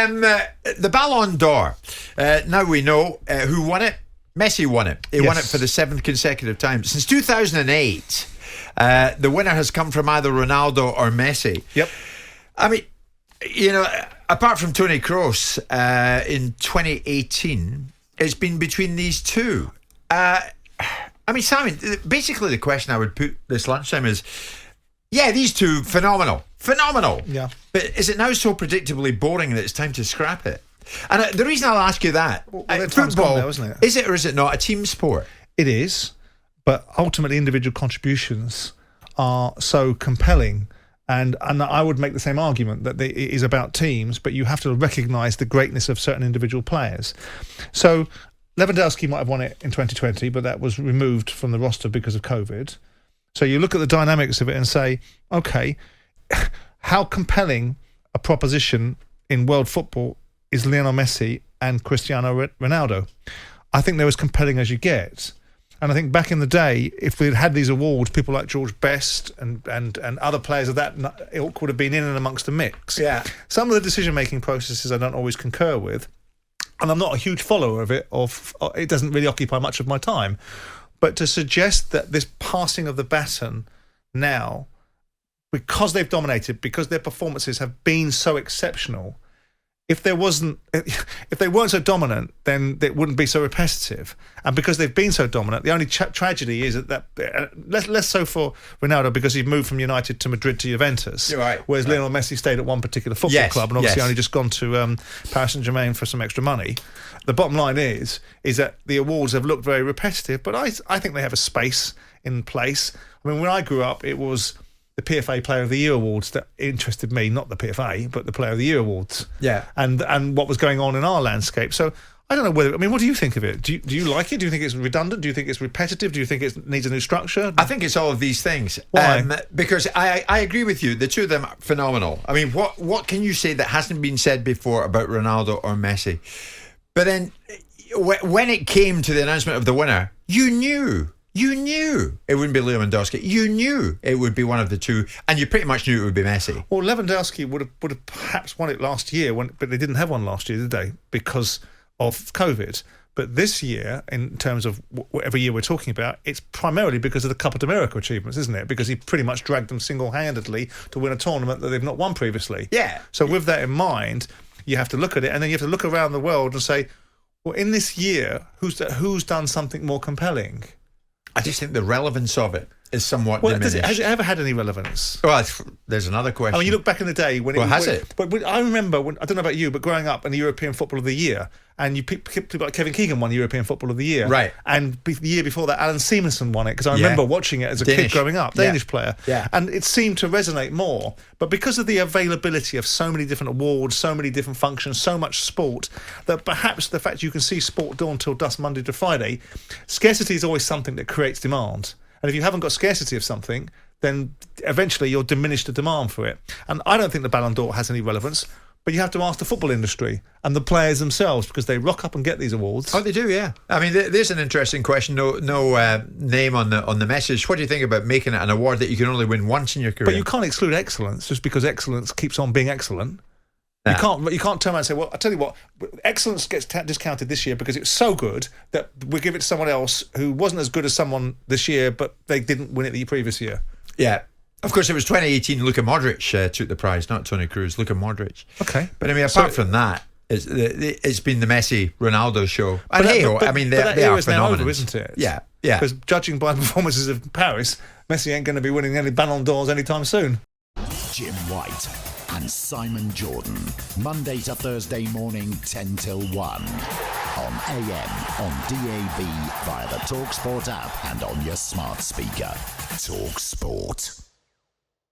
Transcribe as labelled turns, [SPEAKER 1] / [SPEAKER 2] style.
[SPEAKER 1] The Ballon d'Or. Now we know who won it. Messi won it. He won it for the 7th consecutive time. Since 2008, the winner has come from either Ronaldo or Messi.
[SPEAKER 2] Yep.
[SPEAKER 1] I mean, apart from Toni Kroos in 2018, it's been between these two. I mean, Simon, basically the question I would put this lunchtime is, these two, phenomenal.
[SPEAKER 2] Yeah.
[SPEAKER 1] But is it now so predictably boring that it's time to scrap it? And the reason I'll ask you that, football,
[SPEAKER 2] now, isn't it?
[SPEAKER 1] Is it or is it not a team sport?
[SPEAKER 2] It is, but ultimately individual contributions are so compelling. And I would make the same argument that it is about teams, but you have to recognise the greatness of certain individual players. So Lewandowski might have won it in 2020, but that was removed from the roster because of COVID. So you look at the dynamics of it and say, okay, how compelling a proposition in world football is Lionel Messi and Cristiano Ronaldo? I think they're as compelling as you get. And I think back in the day, if we'd had these awards, people like George Best and other players of that ilk would have been in and amongst the mix.
[SPEAKER 1] Yeah.
[SPEAKER 2] Some of the decision-making processes I don't always concur with, and I'm not a huge follower of it, it doesn't really occupy much of my time. But to suggest that this passing of the baton now, because they've dominated, because their performances have been so exceptional, if they weren't so dominant, then it wouldn't be so repetitive. And because they've been so dominant, the only tragedy is that less so for Ronaldo because he moved from United to Madrid to Juventus, whereas Lionel Messi stayed at one particular football club and obviously only just gone to Paris Saint-Germain for some extra money. The bottom line is that the awards have looked very repetitive, but I think they have a space in place. I mean, when I grew up, it was the PFA Player of the Year awards that interested me, not the PFA, but the Player of the Year awards.
[SPEAKER 1] Yeah.
[SPEAKER 2] And what was going on in our landscape. So I don't know what do you think of it? Do you like it? Do you think it's redundant? Do you think it's repetitive? Do you think it needs a new structure?
[SPEAKER 1] I think it's all of these things.
[SPEAKER 2] Why?
[SPEAKER 1] Because I agree with you. The two of them are phenomenal. I mean, what can you say that hasn't been said before about Ronaldo or Messi? But then when it came to the announcement of the winner, you knew it wouldn't be Lewandowski. You knew it would be one of the two, and you pretty much knew it would be Messi.
[SPEAKER 2] Well, Lewandowski would have perhaps won it last year, but they didn't have one last year, did they? Because of COVID. But this year, in terms of whatever year we're talking about, it's primarily because of the Copa de America achievements, isn't it? Because he pretty much dragged them single-handedly to win a tournament that they've not won previously.
[SPEAKER 1] Yeah.
[SPEAKER 2] So with that in mind, you have to look at it, and then you have to look around the world and say, well, in this year, who's done something more compelling?
[SPEAKER 1] I just think the relevance of it is somewhat diminished.
[SPEAKER 2] Has it ever had any relevance?
[SPEAKER 1] Well, there's another question.
[SPEAKER 2] I mean, you look back in the day when
[SPEAKER 1] has it?
[SPEAKER 2] But I remember, I don't know about you, but growing up in the European Football of the Year, and people like Kevin Keegan won the European Football of the Year.
[SPEAKER 1] Right.
[SPEAKER 2] And the year before that, Alan Seamanson won it, because I remember watching it as a kid growing up, Danish player.
[SPEAKER 1] Yeah.
[SPEAKER 2] And it seemed to resonate more. But because of the availability of so many different awards, so many different functions, so much sport, that perhaps the fact you can see sport dawn till dusk Monday to Friday, scarcity is always something that creates demand. And if you haven't got scarcity of something, then eventually you'll diminish the demand for it. And I don't think the Ballon d'Or has any relevance, but you have to ask the football industry and the players themselves, because they rock up and get these awards.
[SPEAKER 1] Oh, they do, yeah. I mean, there's an interesting question. No name on the message. What do you think about making it an award that you can only win once in your career?
[SPEAKER 2] But you can't exclude excellence just because excellence keeps on being excellent. You can't turn around and say, well, I tell you what, excellence gets discounted this year because it's so good that we give it to someone else who wasn't as good as someone this year, but they didn't win it the previous year.
[SPEAKER 1] Yeah. Of course, it was 2018. Luka Modric took the prize, not Toni Kroos. Luka Modric.
[SPEAKER 2] Okay.
[SPEAKER 1] But I mean, apart from that, it's been the Messi Ronaldo show. And I mean, they are phenomenal,
[SPEAKER 2] isn't it?
[SPEAKER 1] Yeah. Yeah.
[SPEAKER 2] Because judging by performances of Paris, Messi ain't going to be winning any Ballon d'Ors anytime soon.
[SPEAKER 3] Jim White and Simon Jordan, Monday to Thursday morning, 10 till 1. On AM, on DAB, via the talkSPORT app and on your smart speaker. talkSPORT.